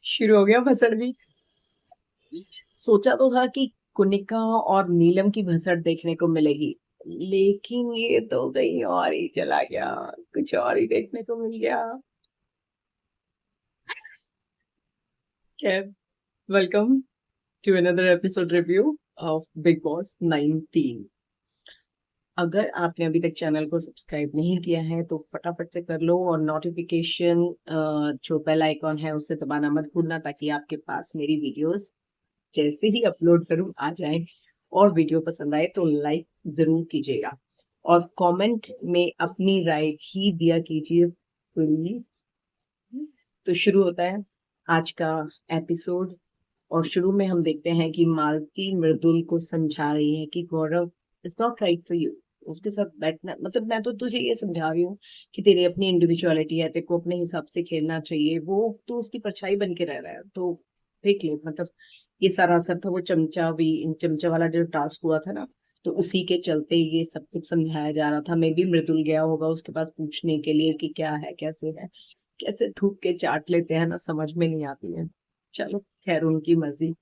शुरू हो गया भसड़ भी। सोचा तो था कि कुनिका और नीलम की भसड़ देखने को मिलेगी, लेकिन ये तो कहीं और ही चला गया, कुछ और ही देखने को मिल गया। खैर, welcome to another episode review of Bigg Boss 19। अगर आपने अभी तक चैनल को सब्सक्राइब नहीं किया है तो फटाफट से कर लो, और नोटिफिकेशन जो बेल आइकॉन है उसे दबाना मत भूलना, ताकि आपके पास मेरी वीडियोस जैसे ही अपलोड करूं आ जाए। और वीडियो पसंद आए तो लाइक जरूर कीजिएगा, और कमेंट में अपनी राय भी दिया कीजिए प्लीज। तो शुरू होता है आज का एपिसोड, और शुरू में हम देखते हैं कि मालती मृदुल को समझा रही है कि Gaurav is not right for you. उसके साथ बैठना मतलब, मैं तो तुझे ये समझा रही हूँ कि तेरी अपनी इंडिविजुअलिटी है, तेरे को अपने हिसाब से खेलना चाहिए। वो तो उसकी परछाई बन के रह रहा है, तो देख ले। मतलब ये सारा असर था वो चमचा वाला जो टास्क हुआ था ना, तो उसी के चलते ये सब कुछ समझाया जा रहा था। मे भी मृदुल गया होगा उसके पास पूछने के लिए कि क्या है कैसे है। कैसे थूक के चाट लेते हैं ना, समझ में नहीं आती है। चलो खैर, उनकी मर्जी।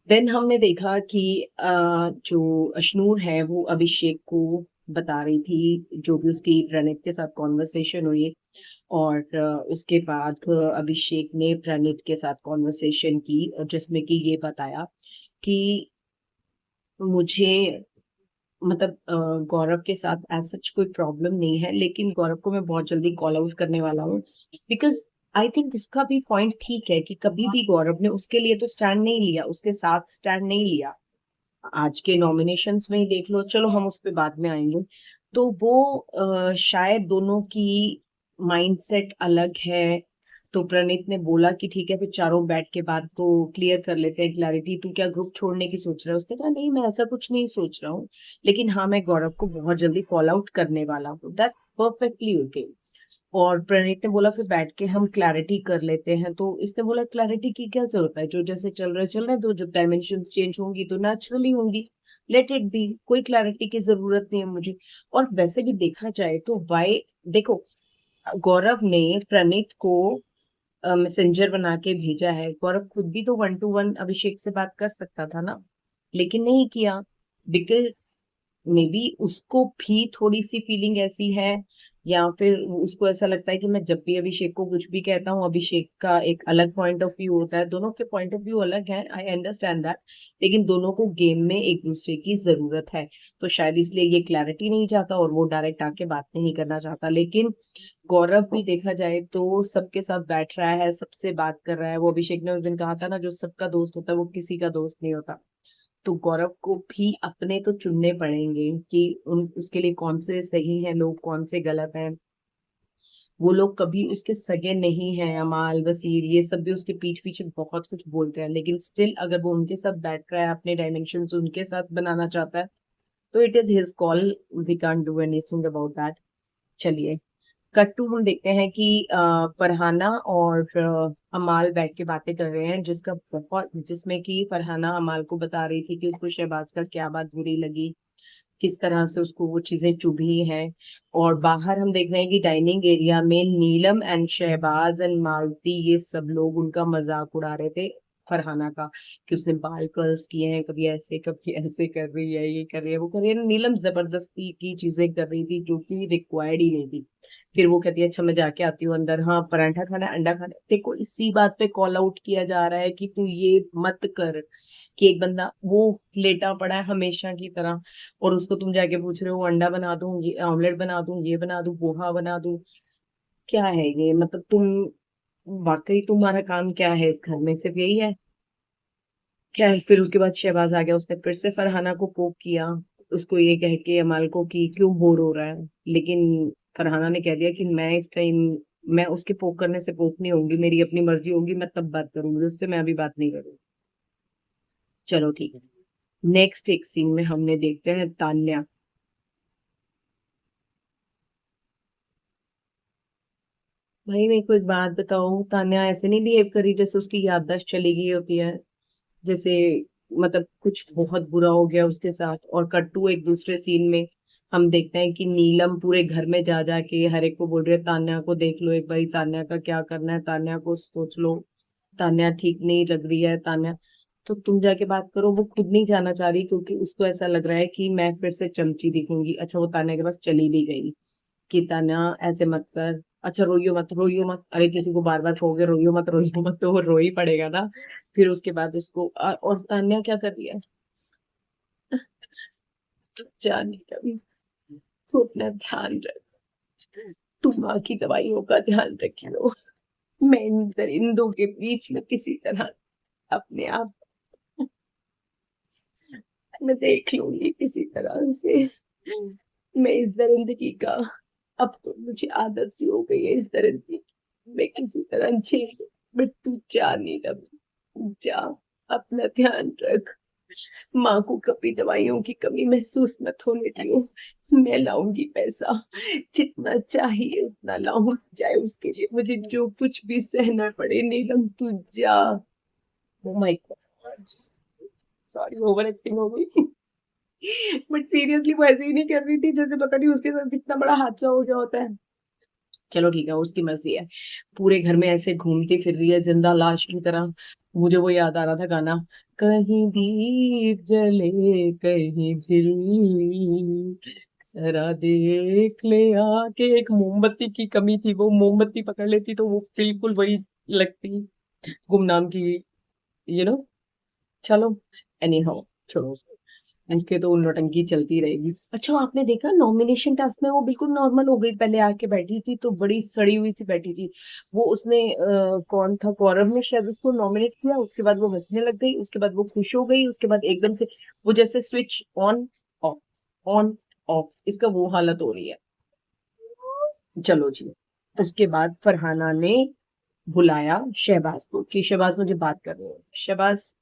देन हमने देखा कि जो अशनूर है वो अभिषेक को बता रही थी जो भी उसकी प्रणीत के साथ कॉन्वर्सेशन हुई। और उसके बाद अभिषेक ने प्रणीत के साथ कॉन्वर्सेशन की, और जिसमें कि ये बताया कि मुझे मतलब गौरव के साथ एज सच कोई प्रॉब्लम नहीं है, लेकिन गौरव को मैं बहुत जल्दी कॉल आउट करने वाला हूँ। बिकॉज आई थिंक उसका भी पॉइंट ठीक है कि कभी भी गौरव ने उसके लिए तो स्टैंड नहीं लिया, उसके साथ स्टैंड नहीं लिया। आज के नॉमिनेशंस में ही देख लो, चलो हम उस पर बाद में आएंगे। तो वो शायद दोनों की माइंडसेट अलग है। तो प्रणीत ने बोला कि ठीक है, फिर चारों बैठ के बात को क्लियर कर लेते हैं, क्लैरिटी। तू क्या ग्रुप छोड़ने की सोच रहा है? उसने कहा नहीं, मैं ऐसा कुछ नहीं सोच रहा हूँ, लेकिन हाँ, मैं गौरव को बहुत जल्दी कॉल आउट करने वाला हूँ। That's perfectly okay. और प्रणीत ने बोला फिर बैठ के हम क्लैरिटी कर लेते हैं। तो इसने बोला क्लैरिटी की क्या जरूरत है, जो जैसे चल रहा है चल रहा है, तो जब डायमेंशन चेंज होंगी तो नेचुरली होंगी। लेट इट बी, कोई क्लैरिटी की जरूरत नहीं है मुझे। और वैसे भी देखा जाए तो वाई, देखो, गौरव ने प्रणीत को मैसेंजर बना के भेजा है। गौरव खुद भी तो 1 to 1 अभिषेक से बात कर सकता था ना, लेकिन नहीं किया। बिकॉज मे बी उसको भी थोड़ी सी फीलिंग ऐसी है, या फिर उसको ऐसा लगता है कि मैं जब भी अभिषेक को कुछ भी कहता हूँ, अभिषेक का एक अलग पॉइंट ऑफ व्यू होता है। दोनों के पॉइंट ऑफ व्यू अलग है, आई अंडरस्टैंड दैट, लेकिन दोनों को गेम में एक दूसरे की जरूरत है। तो शायद इसलिए ये क्लैरिटी नहीं चाहता और वो डायरेक्ट आके बात नहीं करना चाहता। लेकिन गौरव भी देखा जाए तो सबके साथ बैठ रहा है, सबसे बात कर रहा है। वो अभिषेक ने उस दिन कहा था ना, जो सबका दोस्त होता है वो किसी का दोस्त नहीं होता। तो गौरव को भी अपने तो चुनने पड़ेंगे कि उन उसके लिए कौन से सही हैं लोग, कौन से गलत हैं। वो लोग कभी उसके सगे नहीं हैं। अमाल, वसीर, ये सब भी उसके पीठ पीछे बहुत कुछ बोलते हैं, लेकिन स्टिल अगर वो उनके साथ बैठ रहा है, अपने डायमेंशन उनके साथ बनाना चाहता है, तो it is his call. We can't do anything about that. चलिए, कट टू हम देखते हैं कि फरहाना और अमाल बैठ के बातें कर रहे हैं, जिसमें कि फरहाना अमाल को बता रही थी कि उसको शहबाज का क्या बात बुरी लगी, किस तरह से उसको वो चीजें चुभी हैं। और बाहर हम देख रहे हैं कि डाइनिंग एरिया में नीलम एंड शहबाज एंड मालती, ये सब लोग उनका मजाक उड़ा रहे थे फरहाना का, कि उसने बाल कर्ल्स किए हैं, कभी ऐसे कर रही है, ये कर रही है, वो कर रही है। नीलम जबरदस्ती की चीजें कर रही थी जो कि रिक्वायर्ड ही नहीं थी। फिर वो कहती है अच्छा मैं जाके आती हूँ अंदर, हाँ पराठा खाना है, अंडा खाना है। देखो, इसी बात पे कॉल आउट किया जा रहा है कि तू ये मत कर, कि एक बंदा वो लेटा पड़ा है हमेशा की तरह, और उसको तुम जाके पूछ रहे हो अंडा बना दूं, ये ऑमलेट बना दूं, ये बना दूं, पोहा बना दूं। क्या है ये? मतलब तुम वाकई तुम्हारा काम क्या है इस घर में? सिर्फ यही है क्या? फिर उसके बाद शहबाज आ गया, उसने फिर से फरहाना को पोक किया, उसको ये कह के अमाल को कि क्यों बोर हो रहा है। लेकिन फरहाना ने कह दिया कि मैं इस टाइम, मैं उसके पोक करने से पोक नहीं होंगी, मेरी अपनी मर्जी होगी, मैं तब बात करूंगी उससे, मैं अभी बात नहीं करूंगी। चलो ठीक है। नेक्स्ट एक सीन में हमने देखते हैं तान्या। भाई मेरे को एक बात बताओ, तान्या ऐसे नहीं बिहेव करी जैसे उसकी याददाश्त चली गई होती है, जैसे मतलब कुछ बहुत बुरा हो गया उसके साथ। और कट्टू एक दूसरे सीन में हम देखते हैं कि नीलम पूरे घर में जा जाके हर एक को बोल रही है तान्या को देख लो एक बारी, तान्या का क्या करना है, तान्या को सोच लो। तान्या ठीक नहीं लग रही है, तान्या, तो तुम जाके बात करो। वो खुद नहीं जाना चाह रही क्योंकि उसको ऐसा लग रहा है कि मैं फिर से चमची दिखूंगी। अच्छा, वो तान्या के पास चली भी गई कि तान्या ऐसे मत कर, अच्छा रोइयो मत, रोइयो मत, अरे किसी को बार बार कहोगे रोइयो मत रोइयो मत तो वो रो ही पड़ेगा ना। फिर उसके बाद उसको और तान्या क्या कर रही है, तो जाने का भी, तू अपना ध्यान रख, तू माँ की दवाइयों का ध्यान रखियो। मैं इन दो के बीच में किसी तरह अपने आप मैं देख लूंगी किसी तरह से। मैं इस दरिंदगी का, अब तो मुझे आदत सी हो गई है इस दरिंदगी की। मैं किसी तरह झेल लूं। बट तू जा नीलम, जा, अपना ध्यान रख। माँ को कभी दवाइयों की कमी महसूस मत होने दियो। मैं लाऊंगी पैसा, जितना चाहिए उतना लाऊंगी, चाहे उसके लिए मुझे जो कुछ भी सहना पड़े। नीलम तू जा। Oh my God, sorry, over acting हो गई। बट सीरियसली वो ऐसे ही नहीं कर रही थी जैसे पता नहीं उसके साथ कितना बड़ा हादसा हो गया होता है। चलो ठीक है, उसकी मर्जी है। पूरे घर में ऐसे घूमती फिर रही है जिंदा लाश की तरह। मुझे वो याद आ रहा था गाना, कहीं दीप जले कहीं दिल, जरा देख ले आके। एक मोमबत्ती की कमी थी, वो मोमबत्ती पकड़ लेती तो वो बिल्कुल वही लगती, गुमनाम की, यू नो। चलो, एनी हाउ, छोड़ो उसको। उसके तो नौटंकी चलती रहेगी। अच्छा, आपने देखा नॉमिनेशन टास्क में वो बिल्कुल नॉर्मल हो गई, पहले आके बैठी थी तो बड़ी सड़ी हुई सी बैठी थी। वो उसने कौन था, गौरव ने शायद उसको नॉमिनेट किया, उसके बाद वो हंसने लग गई, उसके बाद वो खुश हो गई, उसके बाद एकदम से वो जैसे switch on off, on off, इसका वो हालत हो रही है। चलो जी, उसके बाद फरहाना ने बुलाया शहबाज को कि शहबाज मुझे बात करनी है। Shehbaz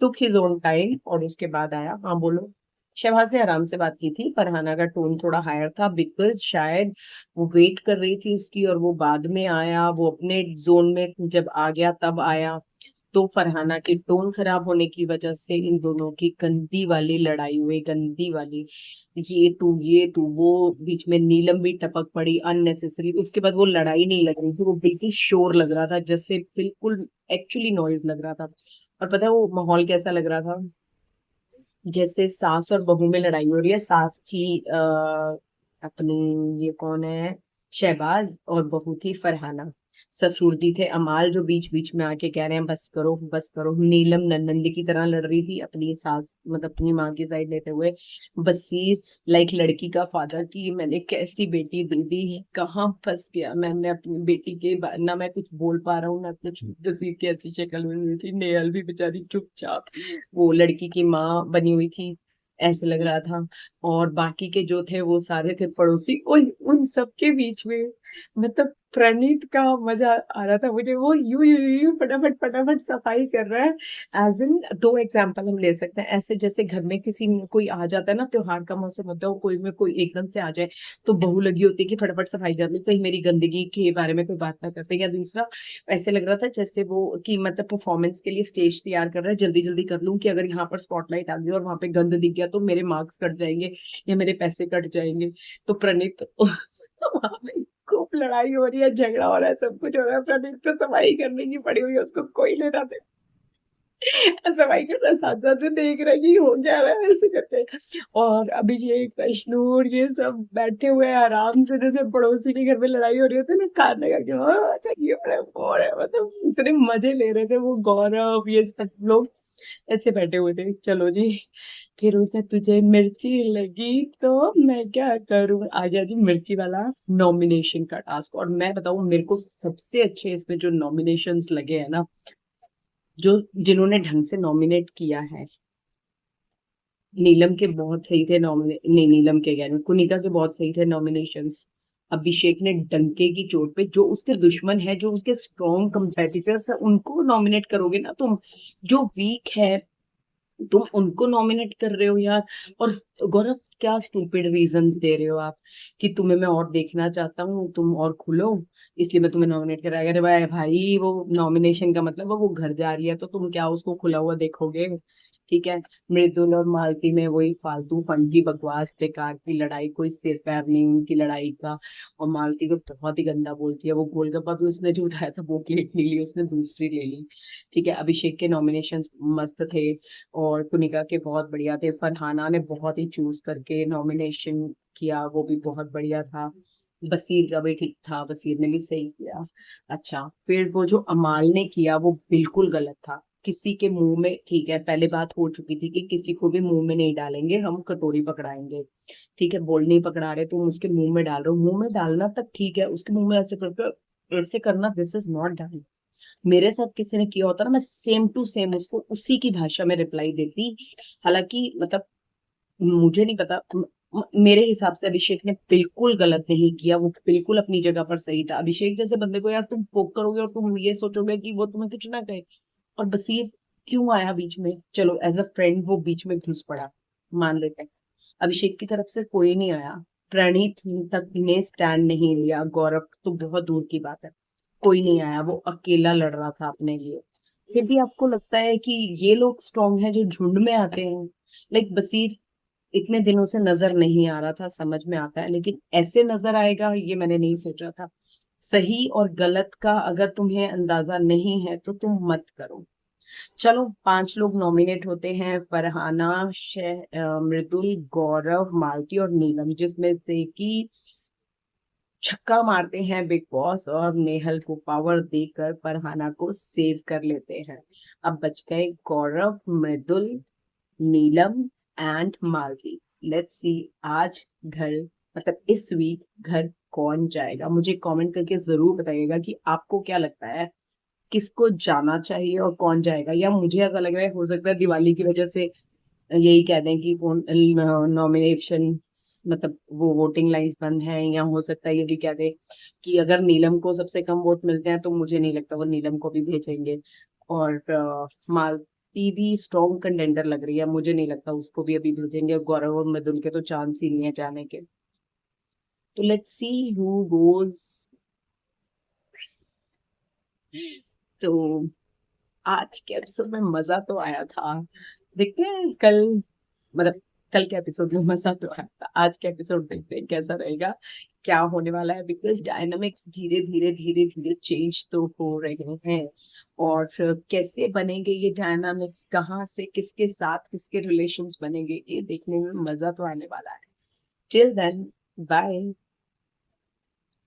took his own time और उसके बाद आया। हाँ बोलो। शहबाज ने आराम से बात की थी। फरहाना का टोन थोड़ा हायर था बिकॉज शायद वो वेट कर रही थी उसकी, और वो बाद में आया, वो अपने जोन में जब आ गया तब आया। तो फरहाना के टोन खराब होने की वजह से इन दोनों की गंदी वाली लड़ाई हुई, गंदी वाली, ये तू वो, बीच में नीलम भी टपक पड़ी अननेसेसरी। उसके बाद वो लड़ाई नहीं लग रही थी, वो बिल्कुल शोर लग रहा था, जैसे बिल्कुल एक्चुअली नॉइज लग रहा था। और पता है वो माहौल कैसा लग रहा था, जैसे सास और बहू में लड़ाई हो रही है। सास थी अपनी, ये कौन है, शहबाज, और बहू थी फरहाना। ससुर जी थे अमाल, जो बीच बीच में आके कह रहे हैं बस करो बस करो। नीलम नंद की तरह लड़ रही थी अपनी सास, मतलब अपनी माँ की साइड लेते हुए। बसीर लाइक लड़की का फादर की मैंने कैसी बेटी दे दी, कहाँ फंस गया मैंने अपनी बेटी के ना मैं कुछ बोल पा रहा हूँ ना कुछ। बसीर की अच्छी शक्ल में हुई थी, नेहल भी बेचारी चुपचाप वो लड़की की माँ बनी हुई थी, ऐसे लग रहा था। और बाकी के जो थे वो सारे थे पड़ोसी। उन सब के बीच में मतलब प्रणीत का मजा आ रहा था मुझे। वो यू फटाफट फटाफट सफाई कर रहा है। एज इन दो एग्जांपल हम ले सकते हैं ऐसे, जैसे घर में किसी कोई आ जाता है ना, त्योहार का मौसम होता है, कोई में कोई एकदम से आ जाए तो बहू लगी होती है कि फटाफट सफाई कर ली, कहीं मेरी गंदगी के बारे में कोई बात ना करते। या दूसरा ऐसे लग रहा था जैसे वो कि मतलब परफॉर्मेंस के लिए स्टेज तैयार कर रहा है, जल्दी जल्दी कर लूं कि अगर यहाँ पर स्पॉटलाइट आ गई और वहां पे गंद दिख गया तो मेरे मार्क्स कट जाएंगे या मेरे पैसे कट जाएंगे। तो प्रणीत वहां पे खूब लड़ाई हो रही है, झगड़ा हो रहा है, सब कुछ हो रहा है, प्रणीत तो सफाई करने की पड़ी हुई है, उसको कोई लेना दे। सफाई करना साथ साथ में देख रहे कि हो क्या रहा है, ऐसे करते हैं। और अभिषेक, कश्नूर, ये सब बैठे हुए हैं आराम से, जैसे पड़ोसी के घर में लड़ाई हो रही होती है ना, खाना लगा के हाँ अच्छा ये हो रहा है वो हो रहा है, मतलब इतने मजे ले रहे थे वो गौरव ये सब लोग ऐसे बैठे हुए थे। चलो जी, फिर उसने तुझे मिर्ची लगी तो मैं क्या करूं, आ गया जी मिर्ची वाला नॉमिनेशन का टास्क। और मैं बताऊं, मेरे को सबसे अच्छे इसमें जो नॉमिनेशंस लगे हैं ना, जो जिन्होंने ढंग से नॉमिनेट किया है, नीलम के बहुत सही थे नॉमिने नहीं, नीलम के कह रही हूँ, कुनिका के बहुत सही थे नॉमिनेशंस। अभिषेक ने डंके की चोट पे, जो उसके दुश्मन है, जो उसके स्ट्रॉन्ग कंपेटिटर्स है, उनको नॉमिनेट करोगे ना तुम, जो वीक है तुम उनको नॉमिनेट कर रहे हो यार। और गौरव, क्या स्टूपिड रीजंस दे रहे हो आप कि तुम्हें मैं और देखना चाहता हूँ, तुम और खुलो, इसलिए मैं तुम्हें नॉमिनेट कर रहा। अरे भाई भाई, वो नॉमिनेशन का मतलब है वो घर जा रही है तो तुम क्या उसको खुला हुआ देखोगे। ठीक है। मृदुल और मालती में वही फालतू फंड की बकवास, बेकार की लड़ाई, कोई सिर पैर नहीं उनकी लड़ाई का। और मालती तो बहुत ही गंदा बोलती है, वो गोलगप्पा भी उसने जो उठाया था वो प्लेट नहीं ली, उसने दूसरी ले ली। ठीक है। अभिषेक के नॉमिनेशन मस्त थे, और कुनिका के बहुत बढ़िया थे। फरहाना ने बहुत ही चूज करके नॉमिनेशन किया, वो भी बहुत बढ़िया था। बसीर का भी ठीक था, बसीर ने भी सही किया। अच्छा, फिर वो जो अमाल ने किया वो बिल्कुल गलत था। किसी के मुंह में, ठीक है, पहले बात हो चुकी थी कि किसी को भी मुंह में नहीं डालेंगे, हम कटोरी पकड़ाएंगे। ठीक है, बोल नहीं पकड़ा रहे, तुम उसके मुंह में डाल रहे हो, मुंह में डालना तक ठीक है, उसके मुंह में ऐसे करके ऐसे करना, दिस इज नॉट डन। मेरे साथ किसी ने किया होता ना, मैं सेम टू सेम उसको उसी की भाषा में रिप्लाई देती। हालांकि मतलब मुझे नहीं पता, मेरे हिसाब से अभिषेक ने बिल्कुल गलत नहीं किया, वो बिल्कुल अपनी जगह पर सही था। अभिषेक जैसे बंदे को यार तुम पोक करोगे और तुम ये सोचोगे कि वो तुम्हें कुछ ना कहे। और बसीर क्यों आया बीच में? चलो एज अ फ्रेंड वो बीच में घुस पड़ा, मान लेते हैं। अभिषेक की तरफ से कोई नहीं आया, प्रणीत तक ने स्टैंड नहीं लिया, गौरव तो बहुत दूर की बात है, कोई नहीं आया, वो अकेला लड़ रहा था अपने लिए। फिर भी आपको लगता है कि ये लोग स्ट्रांग हैं जो झुंड में आते हैं? लाइक बसीर इतने दिनों से नजर नहीं आ रहा था, समझ में आता है, लेकिन ऐसे नजर आएगा ये मैंने नहीं सोचा था। सही और गलत का अगर तुम्हें अंदाजा नहीं है तो तुम मत करो। चलो, 5 लोग नॉमिनेट होते हैं, फरहाना, मृदुल, गौरव, मालती और नीलम, जिसमें से कि छक्का मारते हैं बिग बॉस और नेहल को पावर देकर फरहाना को सेव कर लेते हैं। अब बच गए गौरव, मृदुल, नीलम एंड मालती। लेट्स सी आज घर, मतलब इस वीक घर कौन जाएगा? मुझे कमेंट करके जरूर बताइएगा कि आपको क्या लगता है, किसको जाना चाहिए और कौन जाएगा। या मुझे ऐसा लग रहा है हो सकता है दिवाली की वजह से यही कह दें कि नॉमिनेशन, मतलब वो वोटिंग लाइंस बंद हैं, या हो सकता है ये भी कह दें कि अगर नीलम को सबसे कम वोट मिलते हैं तो मुझे नहीं लगता वो नीलम को भी भेजेंगे। और मालती भी स्ट्रॉन्ग कंटेंडर लग रही है, मुझे नहीं लगता उसको भी अभी भेजेंगे। गौरव और मृदुल के तो चांस ही नहीं है जाने के। तो लेट्स सी हु गोज। तो आज के एपिसोड में मजा तो आया था, देखते हैं कल, मतलब कल के एपिसोड में मजा तो आया था, आज के एपिसोड देखते हैं कैसा रहेगा, क्या होने वाला है। बिकॉज डायनामिक्स धीरे धीरे धीरे धीरे चेंज तो हो रहे हैं, और फिर कैसे बनेंगे ये डायनामिक्स, कहाँ से किसके साथ किसके रिलेशंस बनेंगे, ये देखने में मजा तो आने वाला है। Till then, bye.